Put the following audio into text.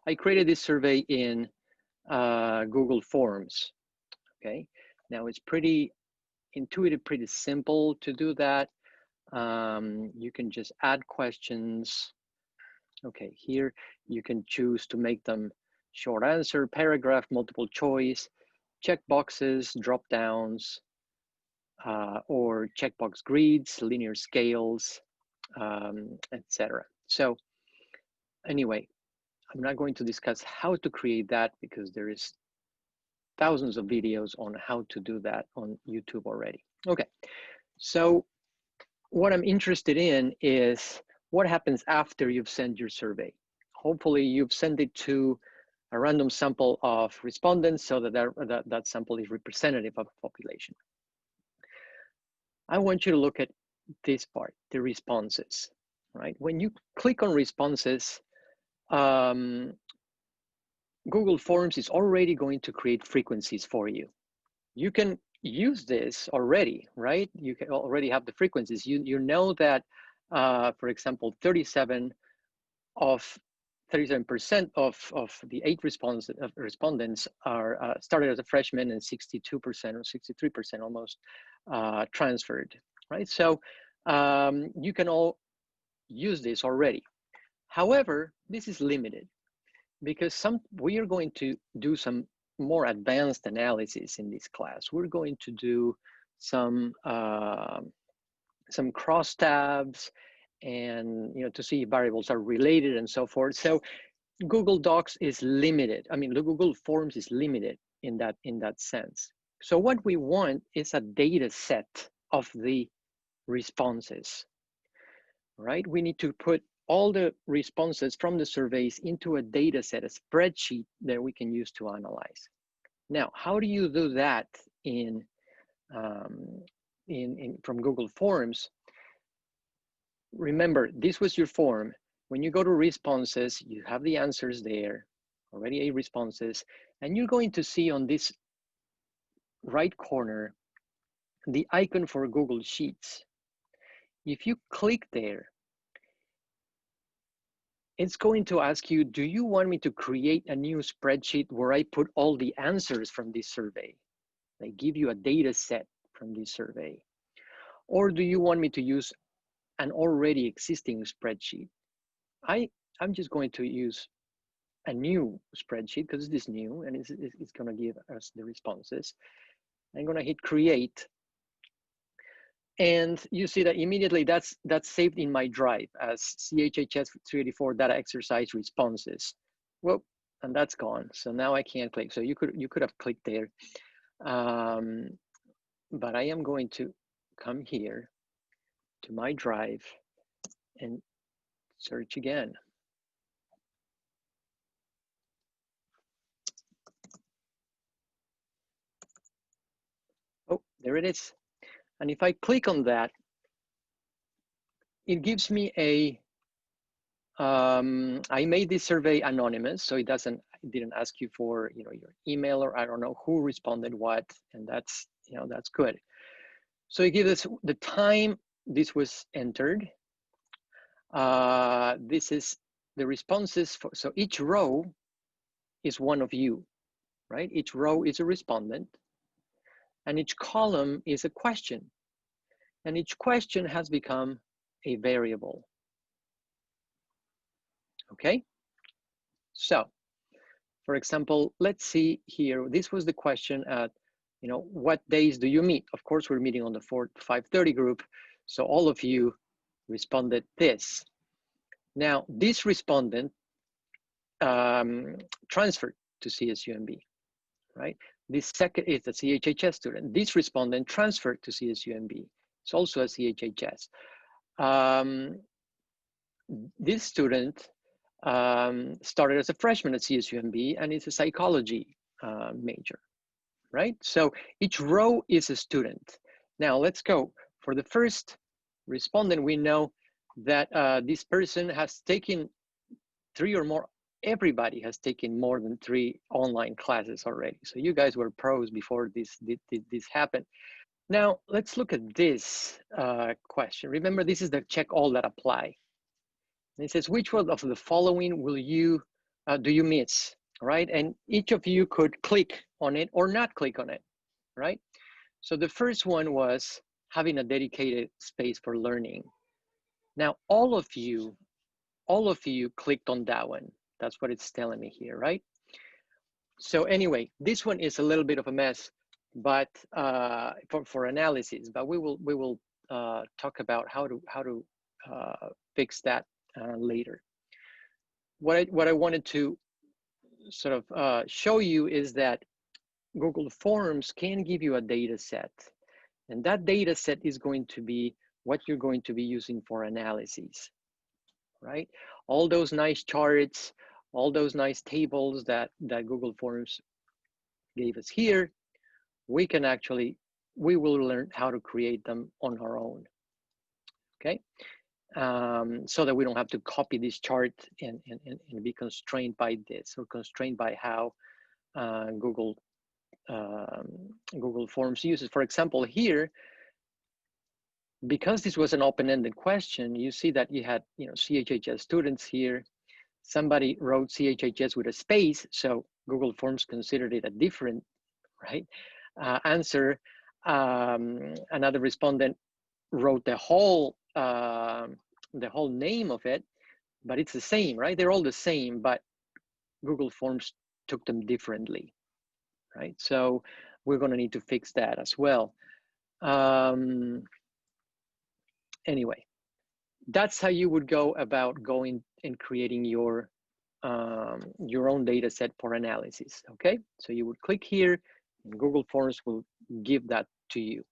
I created this survey in Google Forms. Okay, now it's pretty intuitive, pretty simple to do that. You can just add questions. Okay, here you can choose to make them short answer, paragraph, multiple choice, check boxes, drop downs, or checkbox grids, linear scales, etc. So anyway, I'm not going to discuss how to create that because there is thousands of videos on how to do that on YouTube already. Okay, so what I'm interested in is what happens after you've sent your survey. Hopefully you've sent it to a random sample of respondents so that that sample is representative of the population. I want you to look at this part, the responses, right? When you click on responses, Google Forms is already going to create frequencies for you. You can use this already, right? You can already have the frequencies. You know that, for example, 37% of the 8 respondents are started as a freshman, and 62% or 63% almost transferred, right? So you can all use this already. However, this is limited because we are going to do some more advanced analysis in this class. We're going to do some crosstabs and to see if variables are related and so forth. So Google Docs is limited. I mean, the Google Forms is limited in that sense. So what we want is a data set of the responses, right? We need to put all the responses from the surveys into a data set, a spreadsheet that we can use to analyze. Now, how do you do that from Google Forms? Remember, this was your form. When you go to responses, you have the answers there, already 8 responses, and you're going to see on this right corner the icon for Google Sheets. If you click there, it's going to ask you, do you want me to create a new spreadsheet where I put all the answers from this survey? They give you a data set from this survey. Or do you want me to use an already existing spreadsheet? I'm just going to use a new spreadsheet because it is new and it's going to give us the responses. I'm going to hit create. And you see that immediately that's saved in my drive as CHHS 384 data exercise responses. Well, and that's gone. So now I can't click. So you could have clicked there. But I am going to come here to my drive and search again. Oh, there it is. And if I click on that, it gives me I made this survey anonymous, so it didn't ask you for your email, or I don't know who responded what, and that's that's good. So it gives us the time this was entered. This is the responses so each row is one of you, right? Each row is a respondent, and each column is a question, and each question has become a variable. Okay, so for example, let's see here, this was the question at what days do you meet? Of course, we're meeting on the 4 to 5:30 group, so all of you responded this. Now this respondent transferred to CSUMB, right? This second is a CHHS student. This respondent transferred to CSUMB. It's also a CHHS. This student started as a freshman at CSUMB and is a psychology major, right? So each row is a student. Now let's go. For the first respondent, we know that this person has taken 3 or more. Everybody has taken more than 3 online classes already. So you guys were pros before this happened. Now let's look at this question. Remember, this is the check all that apply. And it says, which one of the following will you do you miss, right? And each of you could click on it or not click on it, right? So the first one was having a dedicated space for learning. Now, all of you clicked on that one. That's what it's telling me here, right? So anyway, this one is a little bit of a mess, but for analysis. But we will talk about how to fix that later. What I wanted to sort of show you is that Google Forms can give you a data set, and that data set is going to be what you're going to be using for analyses, right? All those nice charts, all those nice tables that Google Forms gave us here, we will learn how to create them on our own, okay? So that we don't have to copy this chart and be constrained by this or constrained by how Google Forms uses. For example, here, because this was an open-ended question, you see that you had, CHHS students here. Somebody wrote CHHS with a space, so Google Forms considered it a different, right, answer. Another respondent wrote the whole name of it, but it's the same, right? They're all the same, but Google Forms took them differently, right? So we're going to need to fix that as well. Anyway, that's how you would go about going and creating your own data set for analysis, okay? So you would click here and Google Forms will give that to you.